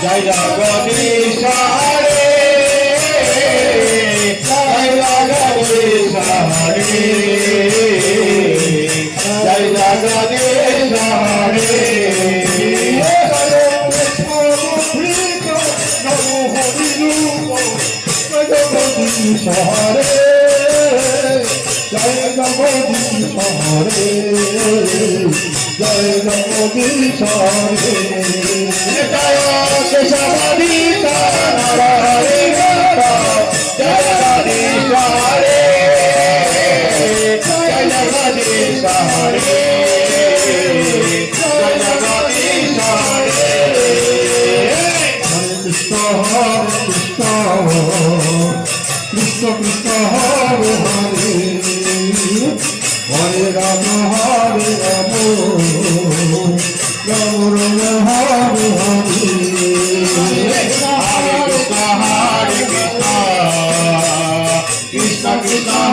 Joy Jagadish Hare Joy Jagadish Hare Joy Jagadish Hare Jagadish Hare Joy Jagadish Hare Joy Jagadish Hare Joy কেশবদীশ Hare Joy Jagadish Hare Joy Jagadish Hare Joy Jagadish Hare Krishna Krishna Krishna Krishna Hare Hare Hare Ram Hare Ram Ram Ram Hare Hare Hare Krishna Krishna Krishna